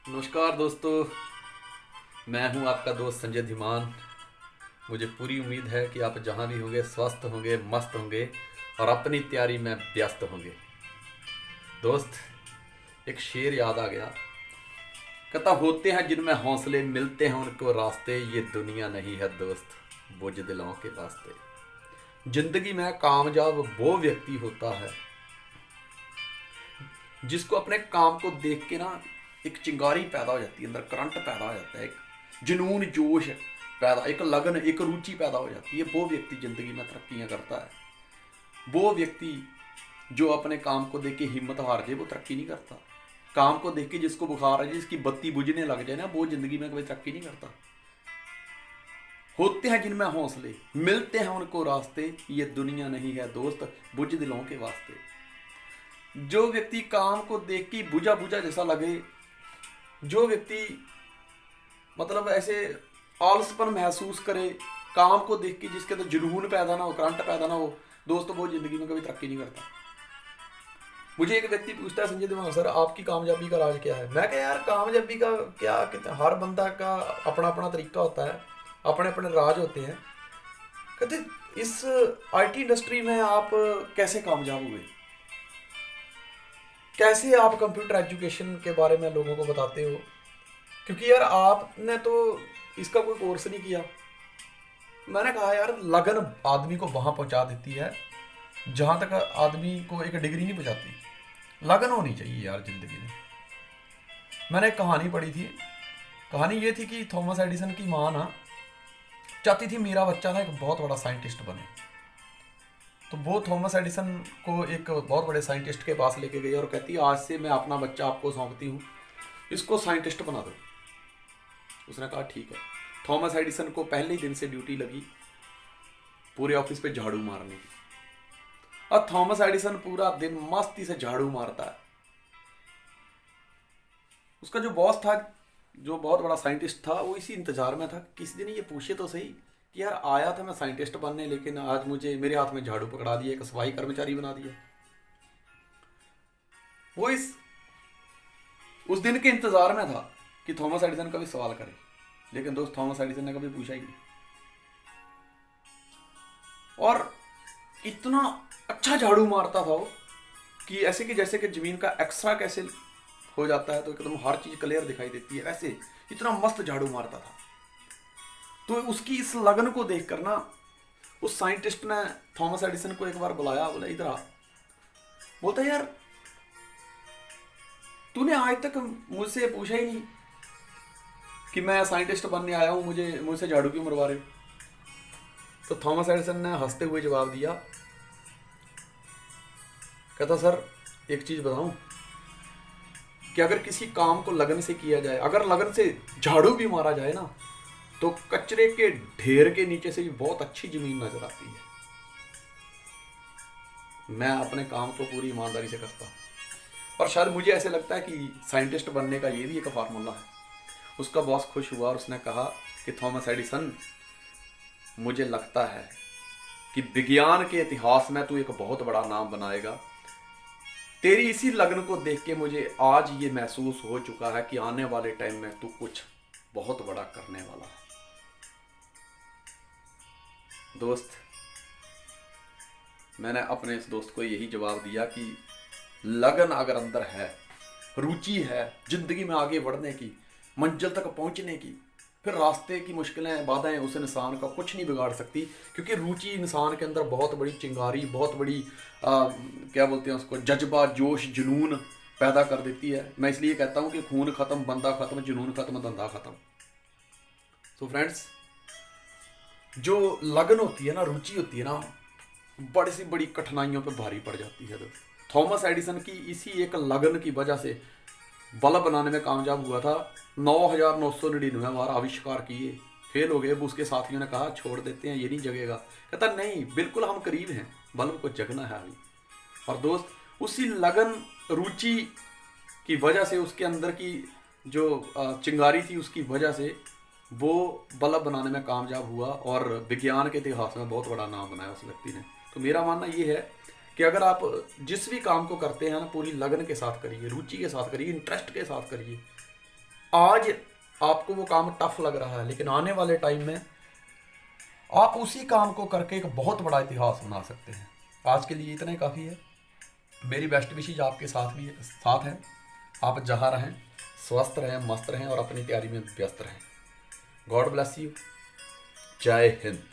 नमस्कार दोस्तों। मैं हूं आपका दोस्त संजय धीमान। मुझे पूरी उम्मीद है कि आप जहां भी होंगे स्वस्थ होंगे, मस्त होंगे और अपनी तैयारी में व्यस्त होंगे। दोस्त, एक शेर याद आ गया। कहता, होते हैं जिनमें हौसले, मिलते हैं उनको रास्ते, ये दुनिया नहीं है दोस्त बुझ दिलों के वास्ते। जिंदगी में कामयाब वो व्यक्ति होता है जिसको अपने काम को देख के ना एक चिंगारी पैदा हो जाती है, अंदर करंट पैदा हो जाता है, एक जुनून जोश पैदा, एक लगन, एक रुचि पैदा हो जाती है। वो व्यक्ति जिंदगी में तरक्कियां करता है। वो व्यक्ति जो अपने काम को देख के हिम्मत हार जाए वो तरक्की नहीं करता। काम को देख के जिसको बुखार आ जाए, जिसकी बत्ती बुझने लग जाए ना, वो जिंदगी में कभी तरक्की नहीं करता। होते हैं जिनमें हौसले, मिलते हैं उनको रास्ते, ये दुनिया नहीं है दोस्त बुझ दिलों के वास्ते। जो व्यक्ति काम को देख के बुझा बुझा जैसा लगे, जो व्यक्ति मतलब ऐसे आलसपन महसूस करे, काम को देख के जिसके अंदर जुनून पैदा ना हो, करंट पैदा ना हो, दोस्तों वो जिंदगी में कभी तरक्की नहीं करता। मुझे एक व्यक्ति पूछता है, संजय देवान सर आपकी कामयाबी का राज क्या है? मैं कहा यार कामयाबी का क्या, हर बंदा का अपना अपना तरीका होता है, अपने अपने राज होते हैं। कहते इस आईटी इंडस्ट्री में आप कैसे कामयाब हुए, कैसे आप कंप्यूटर एजुकेशन के बारे में लोगों को बताते हो? क्योंकि यार आपने तो इसका कोई कोर्स नहीं किया। मैंने कहा यार लगन आदमी को वहाँ पहुँचा देती है जहाँ तक आदमी को एक डिग्री नहीं पहुँचाती। लगन होनी चाहिए यार ज़िंदगी में। मैंने एक कहानी पढ़ी थी। कहानी ये थी कि थॉमस एडिसन की माँ ना चाहती थी मेरा बच्चा ना एक बहुत बड़ा साइंटिस्ट बने। तो वो थॉमस एडिसन को एक बहुत बड़े साइंटिस्ट के पास लेके गई और कहती आज से मैं अपना बच्चा आपको सौंपती हूँ, इसको साइंटिस्ट बना दो। उसने कहा ठीक है। थॉमस एडिसन को पहले ही दिन से ड्यूटी लगी पूरे ऑफिस पे झाड़ू मारने की। और थॉमस एडिसन पूरा दिन मस्ती से झाड़ू मारता है। उसका जो बॉस था, जो बहुत बड़ा साइंटिस्ट था, वो इसी इंतजार में था किसी दिन ये पूछे तो सही कि यार आया था मैं साइंटिस्ट बनने, लेकिन आज मुझे मेरे हाथ में झाड़ू पकड़ा दिया, एक सफाई कर्मचारी बना दिया। वो उस दिन के इंतजार में था कि थॉमस एडिसन कभी सवाल करे, लेकिन दोस्त थॉमस एडिसन ने कभी पूछा ही नहीं। और इतना अच्छा झाड़ू मारता था वो कि ऐसे कि जैसे कि जमीन का एक्स्ट्रा कैसे हो जाता है तो एकदम हर चीज क्लियर दिखाई देती है, ऐसे इतना मस्त झाड़ू मारता था। तो उसकी इस लगन को देखकर ना उस साइंटिस्ट ने थॉमस एडिसन को एक बार बुलाया, बोला इधर आ। बोलता यार तूने आज तक मुझसे पूछा ही नहीं कि मैं साइंटिस्ट बनने आया हूँ, मुझसे झाड़ू क्यों मरवा रहे हो? तो थॉमस एडिसन ने हंसते हुए जवाब दिया, कहता सर एक चीज बताऊं कि अगर किसी काम को लगन से किया जाए, अगर लगन से झाड़ू भी मारा जाए ना, तो कचरे के ढेर के नीचे से भी बहुत अच्छी जमीन नजर आती है। मैं अपने काम को पूरी ईमानदारी से करता हूँ और शायद मुझे ऐसे लगता है कि साइंटिस्ट बनने का ये भी एक फार्मूला है। उसका बॉस खुश हुआ और उसने कहा कि थॉमस एडिसन, मुझे लगता है कि विज्ञान के इतिहास में तू एक बहुत बड़ा नाम बनाएगा। तेरी इसी लगन को देख के मुझे आज ये महसूस हो चुका है कि आने वाले टाइम में तू कुछ बहुत बड़ा करने वाला है। दोस्त, मैंने अपने इस दोस्त को यही जवाब दिया कि लगन अगर अंदर है, रुचि है जिंदगी में आगे बढ़ने की, मंजिल तक पहुंचने की, फिर रास्ते की मुश्किलें बाधाएं उस इंसान का कुछ नहीं बिगाड़ सकती। क्योंकि रुचि इंसान के अंदर बहुत बड़ी चिंगारी, बहुत बड़ी क्या बोलते हैं उसको, जज्बा, जोश, जुनून पैदा कर देती है। मैं इसलिए कहता हूँ कि खून खत्म, बंदा खत्म, जुनून खत्म, धंधा खत्म। तो फ्रेंड्स, जो लगन होती है ना, रुचि होती है ना, बड़ी सी बड़ी कठिनाइयों पे भारी पड़ जाती है। दोस्त, थॉमस एडिसन की इसी एक लगन की वजह से बल्ब बनाने में कामयाब हुआ था। 9,999 बार आविष्कार किए, फेल हो गए। अब उसके साथियों ने कहा छोड़ देते हैं, ये नहीं जगेगा। कहता नहीं, बिल्कुल हम करीब हैं, बल्ब को जगना है अभी। और दोस्त, उसी लगन, रुचि की वजह से, उसके अंदर की जो चिंगारी थी उसकी वजह से वो बल्ब बनाने में कामयाब हुआ और विज्ञान के इतिहास में बहुत बड़ा नाम बनाया उस व्यक्ति ने। तो मेरा मानना ये है कि अगर आप जिस भी काम को करते हैं ना, पूरी लगन के साथ करिए, रुचि के साथ करिए, इंटरेस्ट के साथ करिए, आज आपको वो काम टफ लग रहा है, लेकिन आने वाले टाइम में आप उसी काम को करके एक बहुत बड़ा इतिहास बना सकते हैं। आज के लिए इतना ही काफ़ी है। मेरी बेस्ट विशेज आपके साथ है। आप जहाँ रहें स्वस्थ रहें, मस्त रहें और अपनी तैयारी में व्यस्त रहें। God bless you. जय हिंद।